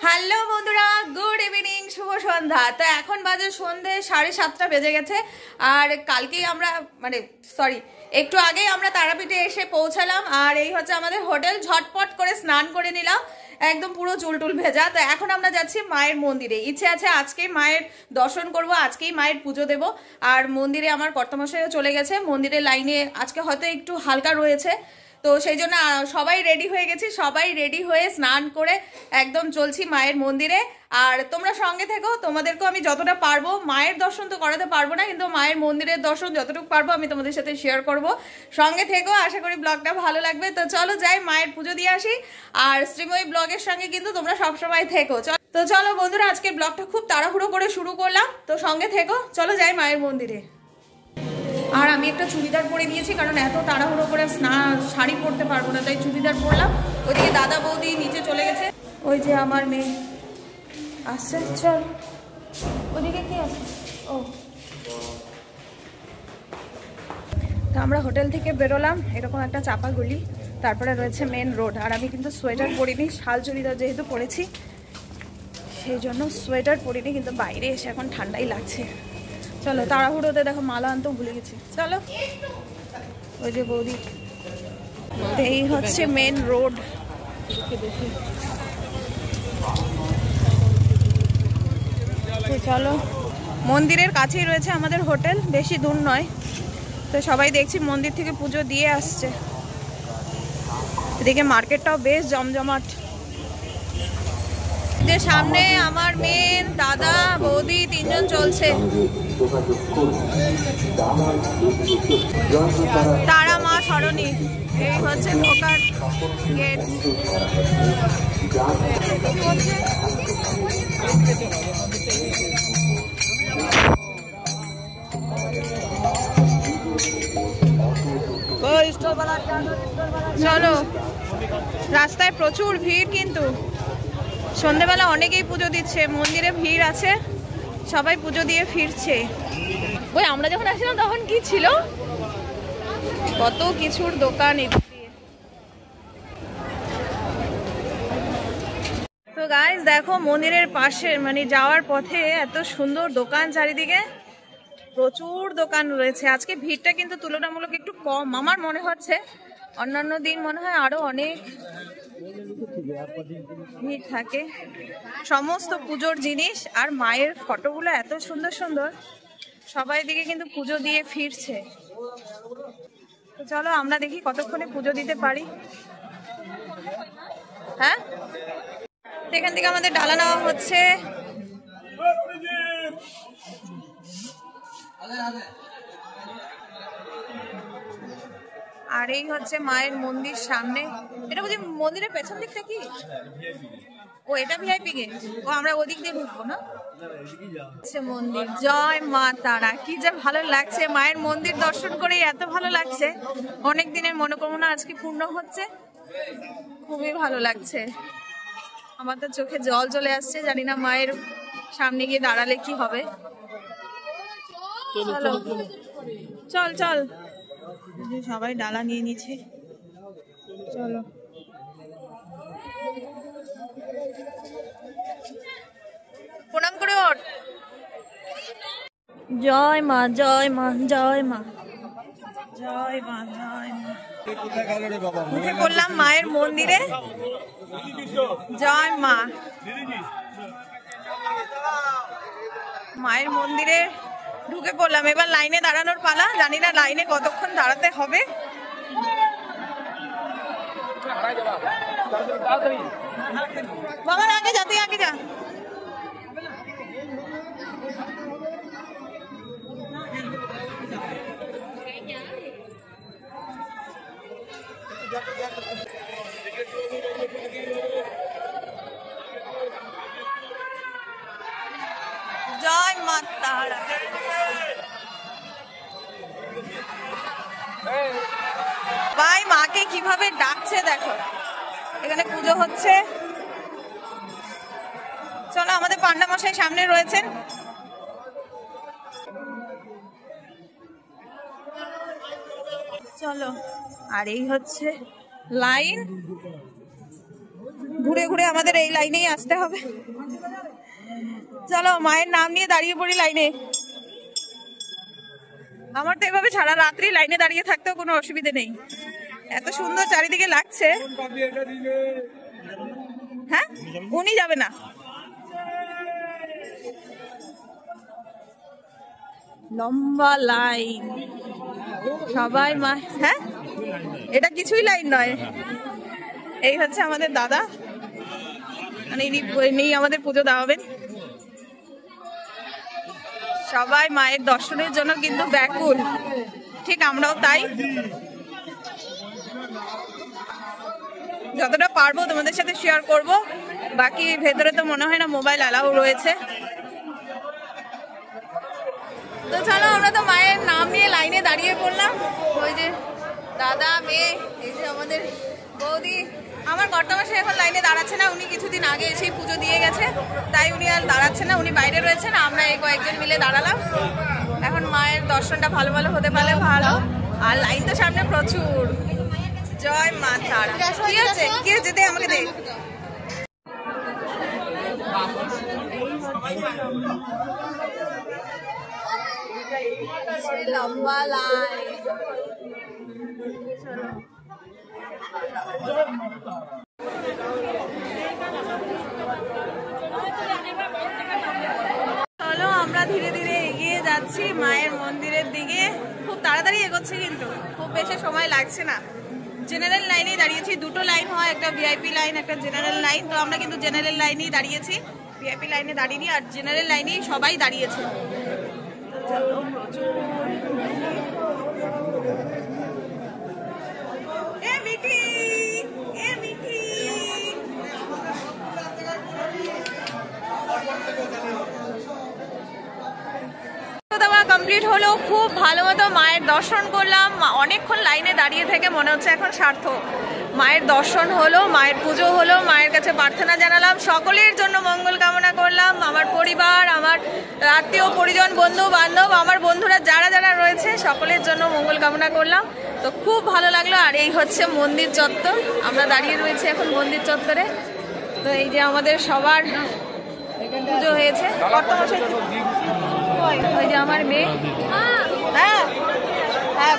Hello বন্ধুরা, good evening, শুভ সন্ধ্যা। তো এখন বাজে সন্ধে 7:30 বেজে গেছে। আর কালকেই আমরা একটু আগেই আমরা তারাপীঠে এসে পৌঁছালাম। আর এই হচ্ছে আমাদের হোটেল। ঝটপট করে স্নান করে নিলাম, একদম পুরো চুলটুল ভেজা। তো এখন আমরা যাচ্ছি মায়ের মন্দিরে। ইচ্ছে আছে আজকেই মায়ের দর্শন করব, আজকেই মায়ের পুজো দেব। আর মন্দিরে আমার কর্তামশাইও চলে গেছে, মন্দিরের লাইনে আজকে হয়তো একটু হালকা রয়েছে। তো সেই জন্য সবাই রেডি হয়ে গেছি, সবাই রেডি হয়ে স্নান করে একদম চলছি মায়ের মন্দিরে। আর তোমরা সঙ্গে থেকো, তোমাদেরকেও আমি যতটা পারবো, মায়ের দর্শন তো করাতে পারবো না, কিন্তু মায়ের মন্দিরের দর্শন যতটুকু পারবো আমি তোমাদের সাথে শেয়ার করব। সঙ্গে থেকো, আশা করি ব্লগটা ভালো লাগবে। তো চলো যাই, মায়ের পুজো দিয়ে আসি। আর শ্রীময়ী ব্লগের সঙ্গে কিন্তু তোমরা সবসময় থেকো। তো চলো বন্ধুরা, আজকে ব্লগটা খুব তাড়াহুড়ো করে শুরু করলাম, তো সঙ্গে থেকো, চলো যাই মায়ের মন্দিরে। আর আমি একটা চুড়িদার পরে নিয়েছি, কারণ এত তাড়াহুড়ো করে শাড়ি পরতে পারবো না, তাই চুড়িদার পরলাম। ওইদিকে দাদা বৌদি নিচে চলে গেছে, ওই যে আমার মেয়ে আসছে। চল, ওদিকে কি আছে? ও, তা আমরা হোটেল থেকে বেরোলাম, এরকম একটা চাপা গলি, তারপরে রয়েছে মেন রোড। আর আমি কিন্তু সোয়েটার পরিনি, শাল চুড়িদার যেহেতু পরেছি সেই জন্য সোয়েটার পরিনি, কিন্তু বাইরে এসে এখন ঠান্ডাই লাগছে। চলো, তাড়াহুড়োতে দেখো মালা আনতেও ভুলে গেছি। চলো, ওই যে বৌদি, এই হচ্ছে মেন রোড। চলো, মন্দিরের কাছেই রয়েছে আমাদের হোটেল, বেশি দূর নয়। তো সবাই দেখছি মন্দির থেকে পুজো দিয়ে আসছে। এদিকে মার্কেটটাও বেশ জমজমাট। যে সামনে আমার মেয়ে, দাদা, বৌদি তিনজন চলছে। তারা মা সরণি, এই হচ্ছে ঢোকার গেট। চলো, রাস্তায় প্রচুর ভিড়, কিন্তু সন্ধেবেলা অনেকেই পুজো দিচ্ছে, মন্দিরে ভিড় আছে, সবাই পুজো দিয়ে ফিরছে। ওই আমরা যখন আসলাম তখন কি ছিল, কত কিছুর দোকান। তো গাইস দেখো, মন্দিরের পাশে মানে যাওয়ার পথে এত সুন্দর দোকান, চারিদিকে প্রচুর দোকান রয়েছে। আজকে ভিড়টা কিন্তু তুলনামূলক একটু কম আমার মনে হচ্ছে, অন্যান্য দিন মনে হয় আরো অনেক ভিড় থাকে। সমস্ত পুজোর জিনিস আর মায়ের ফটোগুলো এত সুন্দর সুন্দর, সবাই দিকে কিন্তু পুজো দিয়ে ফিরছে। তো চলো আমরা দেখি কতক্ষণে পুজো দিতে পারি। হ্যাঁ, এখান থেকে আমাদের ডালা নেওয়া হচ্ছে। আর এই হচ্ছে মায়ের মন্দির সামনে। এটা বুঝি মন্দিরের পেছন দিকটা কি? ও, এটা ভিআইপি গেট। ও, আমরা ওদিক দিয়ে ঢুকবো না? মন্দির। জয় মা তারা, কি যে ভালো লাগছে, মায়ের মন্দির দর্শন করে এত ভালো লাগছে। অনেক দিনের মনোকামনা আজকে পূর্ণ হচ্ছে, খুবই ভালো লাগছে। আমার তো চোখে জল চলে আসছে, জানি না মায়ের সামনে গিয়ে দাঁড়ালে কি হবে। চলো, চল চল, সবাই ডালা নিয়ে নিচ্ছে। চলো, প্রণাম করে ওঠ। জয় মা, জয় মা, জয় মা, জয় মা, জয় মা। উঠে পড়লাম মায়ের মন্দিরে। জয় মা। মায়ের মন্দিরে ঢুকে পড়লাম, এবার লাইনে দাঁড়ানোর পালা। জানি না লাইনে কতক্ষণ দাঁড়াতে হবে। বাবা আগে যা, তুই আগে যা। জয় মা তারা। ভাই, মাকে কিভাবে ডাকছে দেখো। এখানে পুজো হচ্ছে। চলো, আমাদের পান্ডা মশাই সামনে রয়েছেন। চলো, আর এই হচ্ছে লাইন। ঘুরে ঘুরে আমাদের এই লাইনেই আসতে হবে। চলো মায়ের নাম নিয়ে দাঁড়িয়ে পড়ি লাইনে। আমার তো এভাবে সারা রাত্রি লাইনে দাঁড়িয়ে থাকতেও কোনো অসুবিধে নেই, এত সুন্দর চারিদিকে লাগছে। হ্যাঁ, উনি যাবে না, লম্বা লাইন সবাই মা। হ্যাঁ, এটা কিছুই লাইন নয়। এই হচ্ছে আমাদের দাদা, মানে ইনি আমাদের পুজো দেওয়াবেন। সবাই মায়ের দর্শনের জন্য কিন্তু ব্যাকুল, ঠিক আমরাও তাই। যতটা পারবো তোমাদের সাথে শেয়ার করব, বাকি ভেতরে তো মনে হয় না মোবাইল অ্যালাউ রয়েছে। তো চলো, আমরা তো মায়ের নাম নিয়ে লাইনে দাঁড়িয়ে পড়লাম। ওই যে দাদা, মেয়ে, এই যে আমাদের বৌদি। আমার কর্তামশাই এখন লাইনে দাঁড়াচ্ছে না, উনি কিছুদিন আগে এসেই পুজো দিয়ে গেছে, তাই উনি আর দাঁড়াচ্ছে না, উনি বাইরে রয়েছেন। আমরা এই কয়েকজন মিলে দাঁড়ালাম। এখন মায়ের দর্শনটা ভালো ভালো হতে পারলে ভালো। আর লাইন তো সামনে প্রচুর। জয় মা তারা। কি আছে, কি হচ্ছে, দে আমাকে দে। লম্বা লাইন। চলো, আমরা ধীরে ধীরে এগিয়ে যাচ্ছি মায়ের মন্দিরের দিকে। খুব তাড়াতাড়ি এগোচ্ছে, কিন্তু খুব বেশি সময় লাগছে না। জেনারেল লাইনেই দাঁড়িয়েছি, দুটো লাইন হয়, একটা ভিআইপি লাইন, একটা জেনারেল লাইন। তো আমরা কিন্তু জেনারেল লাইনেই দাঁড়িয়েছি, ভিআইপি লাইনে দাঁড়িয়ে, আর জেনারেল লাইনেই সবাই দাঁড়িয়েছে। কমপ্লিট হলো, খুব ভালো মতো মায়ের দর্শন করলাম। অনেকক্ষণ লাইনে দাঁড়িয়ে থেকে মনে হচ্ছে এখন সার্থক। মায়ের দর্শন হলো, মায়ের পুজো হলো, মায়ের কাছে প্রার্থনা জানালাম, সকলের জন্য মঙ্গল কামনা করলাম। আমার পরিবার, আমার আত্মীয় পরিজন, বন্ধু বান্ধব, আমার বন্ধুরা যারা যারা রয়েছে সকলের জন্য মঙ্গল কামনা করলাম। তো খুব ভালো লাগলো। আর এই হচ্ছে মন্দির চত্বর, আমরা দাঁড়িয়ে রয়েছি এখন মন্দির চত্বরে। তো এই যে আমাদের সবার পুজো হয়েছে। ওই যে আমার মেয়ে। হ্যাঁ হ্যাঁ,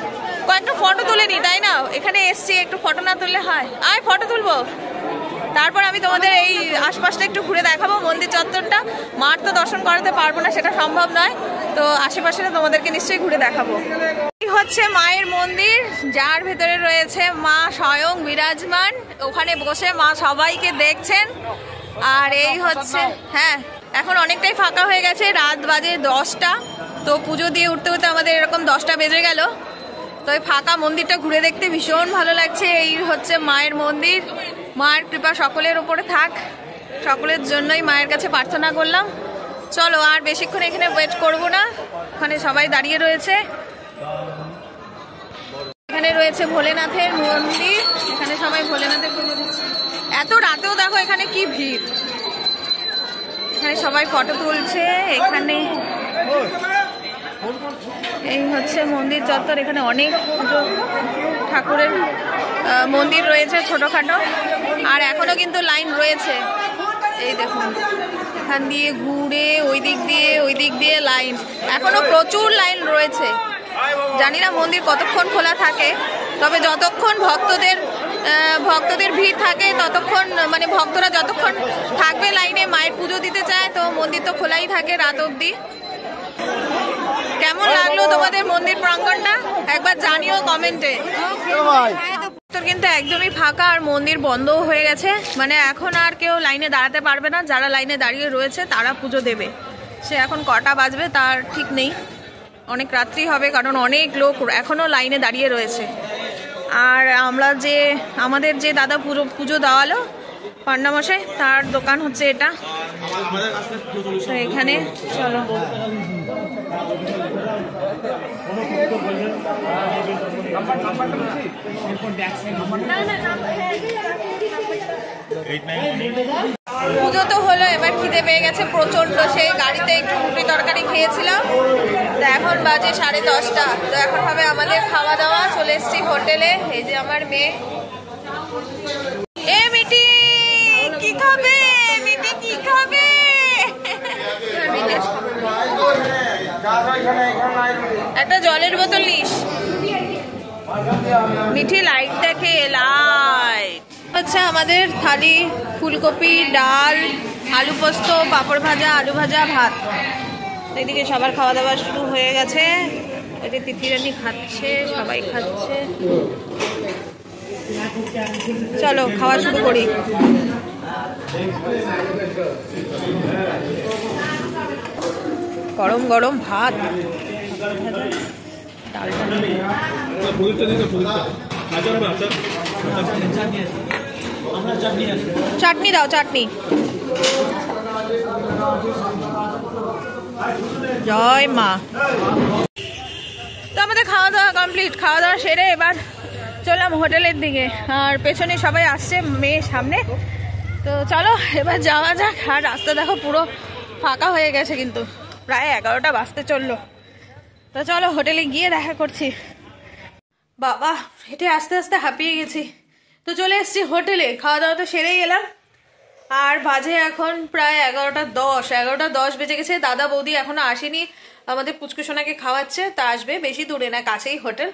কয়েকটা ফটো তুলে নি, তাই না? এখানে এসছি, একটু ফটো না তুললে হয়? আয় ফটো তুলবো, তারপর আমি তোমাদের এই আশপাশটা একটু ঘুরে দেখাবো, মন্দির চত্বরটা। মার তো দর্শন করাতে পারবো না, সেটা সম্ভব নয়, তো আশেপাশে তোমাদেরকে নিশ্চয়ই ঘুরে দেখাবো। এই হচ্ছে মায়ের মন্দির, যার ভেতরে রয়েছে মা স্বয়ং বিরাজমান। ওখানে বসে মা সবাইকে দেখছেন। আর এই হচ্ছে, হ্যাঁ এখন অনেকটাই ফাঁকা হয়ে গেছে, রাত বাজে 10টা। তো পুজো দিয়ে উঠতে উঠতে আমাদের এরকম 10টা বেজে গেল। তো এই ফাঁকা মন্দিরটা ঘুরে দেখতে ভীষণ ভালো লাগছে। এই হচ্ছে মায়ের মন্দির। মায়ের কৃপা সকলের ওপরে থাক, সকলের জন্যই মায়ের কাছে প্রার্থনা করলাম। চলো, আর বেশিক্ষণ এখানে ওয়েট করব না, ওখানে সবাই দাঁড়িয়ে রয়েছে। এখানে রয়েছে ভোলেনাথের মন্দির, এখানে সবাই ভোলেনাথের পুজো দিচ্ছে। এত রাতেও দেখো এখানে কি ভিড়, এখানে সবাই ফটো তুলছে। এখানে এই হচ্ছে মন্দির চত্বর, এখানে অনেক পুজো ঠাকুরের মন্দির রয়েছে ছোটখাটো। আর এখনো কিন্তু লাইন রয়েছে, এই দেখুন এখান দিয়ে ঘুরে ওই দিক দিয়ে লাইন, এখনো প্রচুর লাইন রয়েছে। জানি না মন্দির কতক্ষণ খোলা থাকে, তবে যতক্ষণ ভক্তদের ভিড় থাকে ততক্ষণ, মানে ভক্তরা যতক্ষণ থাকবে লাইনে মায়ের পুজো দিতে চায়, তো মন্দির তো খোলাই থাকে রাত অবধি। কেমন লাগলো তোমাদের মন্দির প্রাঙ্গণটা একবার জানিও কমেন্টে। কিন্তু একদমই ফাঁকা, আর মন্দির বন্ধও হয়ে গেছে, মানে এখন আর কেউ লাইনে দাঁড়াতে পারবে না। যারা লাইনে দাঁড়িয়ে রয়েছে তারা পুজো দেবে, সে এখন কটা বাজবে তার ঠিক নেই, অনেক রাত্রি হবে, কারণ অনেক লোক এখনো লাইনে দাঁড়িয়ে রয়েছে। আর আমাদের যে দাদা পুজো দেওয়ালো পান্ডামশাই, তার দোকান হচ্ছে এটা। তো এখানে চলো, পুজো তো হলো, এবার খিদে পেয়ে গেছে প্রচন্ড। সেই গাড়িতে একটু রুটি তরকারি খেয়েছিলাম, তো এখন বাজে 10:30। তো এখন হবে আমাদের খাওয়া দাওয়া। চলে এসেছি হোটেলে। এই যে আমার মেয়ে, এ মিটি, কি একটা জলের বোতল নিস। মিঠি লাইট দেখে, লাইট হচ্ছে আমাদের থালি। ফুলকপি, ডাল, আলু পোস্ত, পাঁপড় ভাজা, আলু ভাজা, ভাত। এদিকে সবার খাওয়া দাওয়া শুরু হয়ে গেছে। এদিকে তিথিরানি খাচ্ছে, সবাই খাচ্ছে। চলো খাওয়া শুরু করি। গরম গরম ভাত, চাটনি দাও, চাটনি। জয় মা। তো আমাদের খাওয়া দাওয়া কমপ্লিট। খাওয়া দাওয়া সেরে এবার চললাম হোটেলের দিকে। আর পেছনে সবাই আসছে, মেয়ে সামনে। তো চলো এবার যাওয়া যাক। আর রাস্তা দেখো পুরো ফাঁকা হয়ে গেছে, কিন্তু প্রায় 11টা বাজতে চললো। তো চলো হোটেলে গিয়ে দেখা করছি। বাবা হেঁটে আস্তে আস্তে হাঁপিয়ে গেছি। তো চলে এসছি হোটেলে। খাওয়া দাওয়া তো সেরেই গেলাম। আর বাজে এখন প্রায় 11টা 10। 11টা 10 বেজে গেছে। দাদা বৌদি এখনো আসেনি, আমাদের পুচকুসোনাকে খাওয়াচ্ছে। তা আসবে, বেশি দূরে না, কাছেই হোটেল।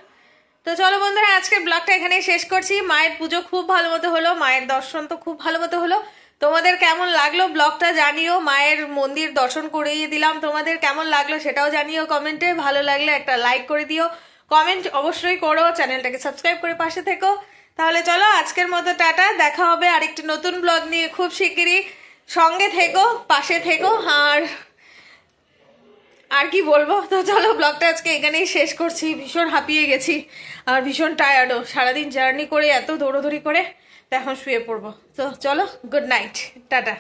তো চলো বন্ধুরা, আজকের ব্লগটা এখানেই শেষ করছি। মায়ের পুজো খুব ভালো মতো হলো, মায়ের দর্শন তো খুব ভালো মতো হলো। তোমাদের কেমন লাগলো ব্লগটা জানিও। মায়ের মন্দির দর্শন করিয়ে দিলাম, তোমাদের কেমন লাগলো সেটাও জানিও কমেন্টে। ভালো লাগলে একটা লাইক করে দিও, কমেন্ট অবশ্যই করো, চ্যানেলটাকে সাবস্ক্রাইব করে পাশে থেকো। তাহলে চলো আজকের মতো টাটা। দেখা হবে আরেকটি নতুন ব্লগ নিয়ে খুব শিগগিরই। সঙ্গে থেকো, পাশে থেকো। আর কি বলবো। তো চলো ব্লগটা আজকে এখানেই শেষ করছি। ভীষণ হাঁপিয়ে গেছি আর ভীষণ টায়ার্ডও, সারাদিন জার্নি করে এত দৌড়োদৌড়ি করে। তো এখন শুয়ে পড়বো। তো চলো, গুড নাইট, টাটা।